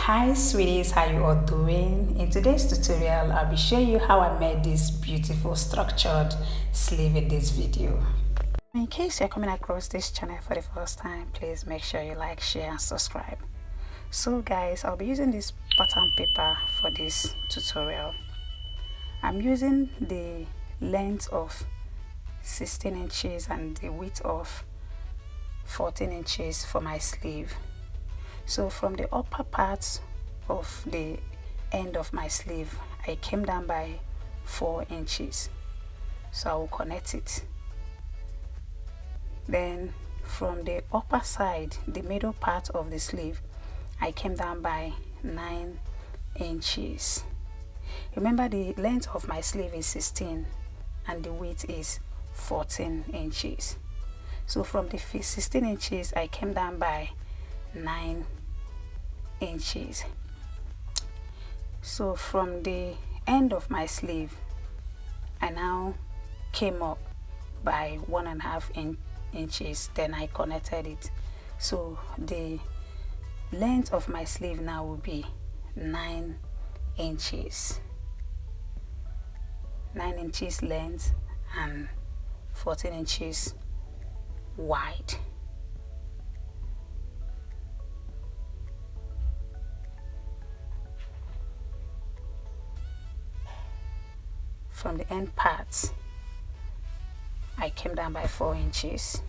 Hi sweeties, how you all doing? In today's tutorial I'll be showing you how I made this beautiful structured sleeve in this video. In case you're coming across this channel for the first time, please make sure you like, share and subscribe. So guys, I'll be using this pattern paper for this tutorial. I'm using the length of 16 inches and the width of 14 inches for my sleeve. So from the upper part of the end of my sleeve, I came down by 4 inches. So I will connect it. Then from the upper side, the middle part of the sleeve, I came down by 9 inches. Remember, the length of my sleeve is 16 and the width is 14 inches. So from the 16 inches, I came down by 9 inches. So from the end of my sleeve, I now came up by 1.5 inches. Then I connected it. So the length of my sleeve now will be 9 inches. 9 inches length and 14 inches wide. From the end parts, I came down by 4 inches.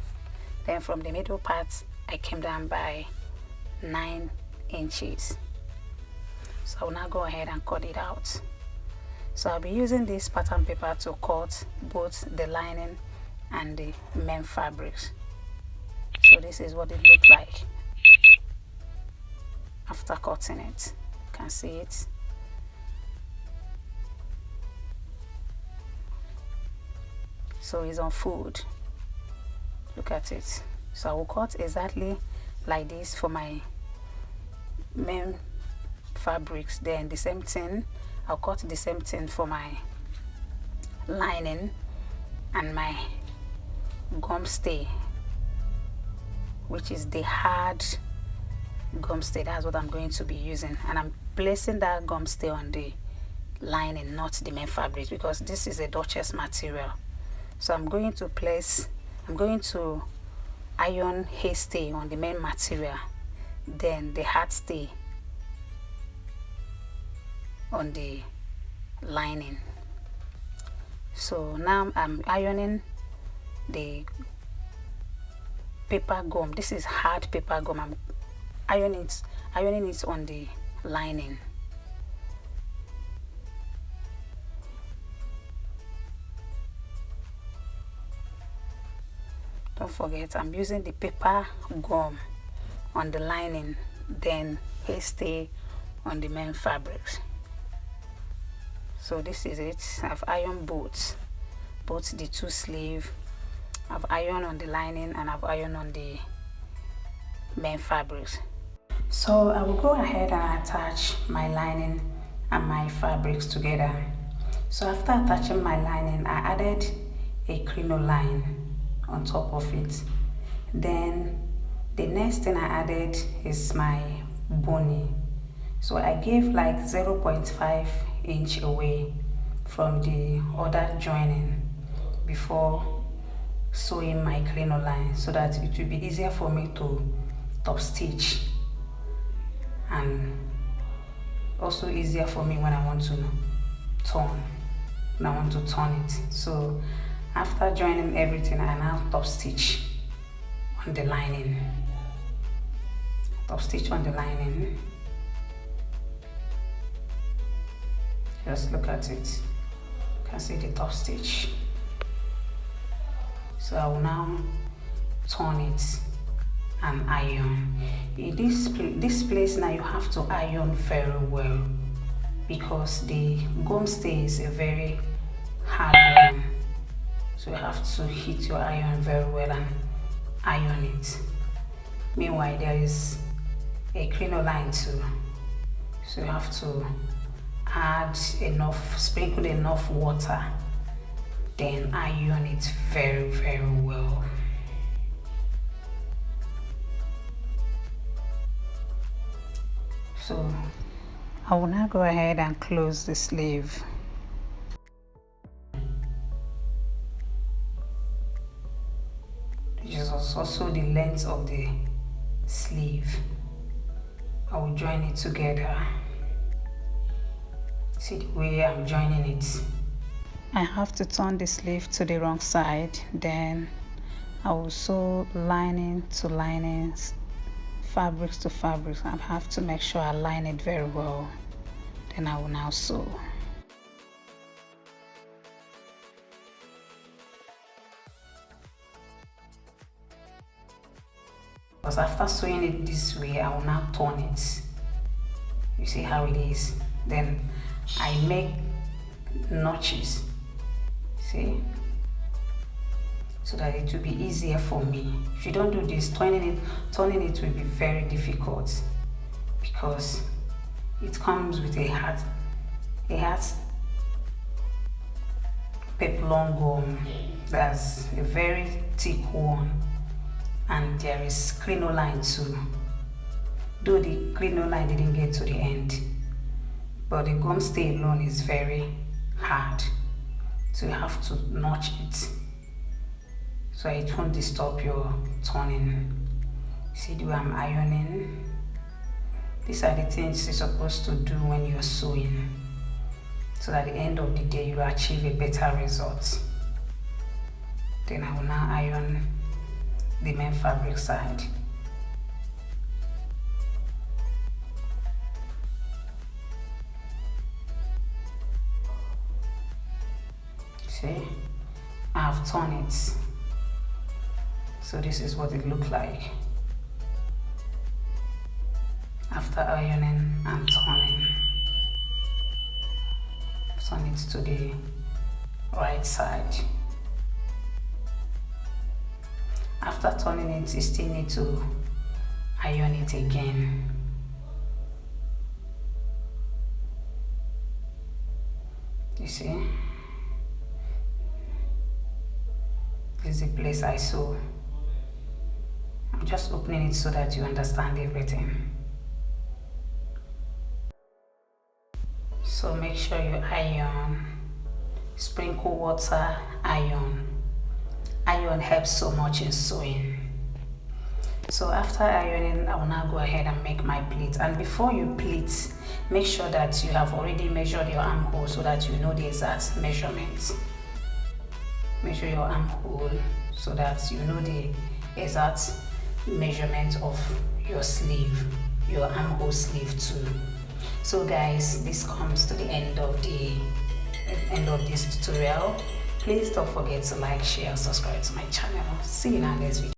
Then from the middle part, I came down by 9 inches. So I'll now go ahead and cut it out. So I'll be using this pattern paper to cut both the lining and the main fabrics. So this is what it looked like after cutting it. You can see it. So it's on fold. Look at it. So I will cut exactly like this for my main fabrics. Then the same thing, I'll cut the same thing for my lining and my gum stay, which is the hard gum stay. That's what I'm going to be using, and I'm placing that gum stay on the lining, not the main fabric, because this is a Duchess material. So I'm going to iron hair stay on the main material, then the hard stay on the lining. So now I'm ironing the paper gum. This is hard paper gum. I'm ironing it on the lining. Don't forget, I'm using the paper gum on the lining, then hair stay on the main fabrics. So this is it. I've ironed both the two sleeve. I've ironed on the lining and I've ironed on the main fabrics. So I will go ahead and attach my lining and my fabrics together. So after attaching my lining, I added a crinoline on top of it. Then the next thing I added is my bony. So I gave like 0.5 inch away from the other joining before sewing my crinoline, so that it will be easier for me to top stitch, and also easier for me when I want to turn it. So after joining everything, I now top stitch on the lining. Top stitch on the lining. Just look at it. You can see the top stitch. So I will now turn it and iron. In this place now, you have to iron very well, because the gum stay is a very hard one. So you have to heat your iron very well and iron it. Meanwhile, there is a crinoline too. So you have to sprinkle enough water, then iron it very, very well. So I will now go ahead and close the sleeve. This is also the length of the sleeve. I will join it together. See the way I'm joining it. I have to turn the sleeve to the wrong side, then I will sew lining to linings, fabrics to fabrics. I have to make sure I line it very well. Then I will now sew. Because after sewing it this way, I will now turn it. You see how it is? Then I make notches, see, so that it will be easier for me. If you don't do this, turning it will be very difficult, because it comes with a hard peplum gum. That's a very thick one, and there is crinoline too, though the crinoline didn't get to the end, but the gum stay alone is very hard, so you have to notch it so it won't disturb your turning. See the way I'm ironing? These are the things you're supposed to do when you're sewing, so that at the end of the day you achieve a better result. Then I will now iron the main fabric side. See, I have turned it, so this is what it looked like after ironing and turning. Turn it to the right side. After turning it, you still need to iron it again. You see? This is the place I sew. I'm just opening it so that you understand everything. So make sure you iron, sprinkle water, iron. Iron helps so much in sewing. So after ironing, I will now go ahead and make my pleat. And before you pleat, make sure that you have already measured your armhole so that you know the exact measurements. Measure your armhole so that you know the exact measurement of your sleeve, your armhole sleeve too. So guys, this comes to the end of this tutorial. Please don't forget to like, share, and subscribe to my channel. See you in our next video.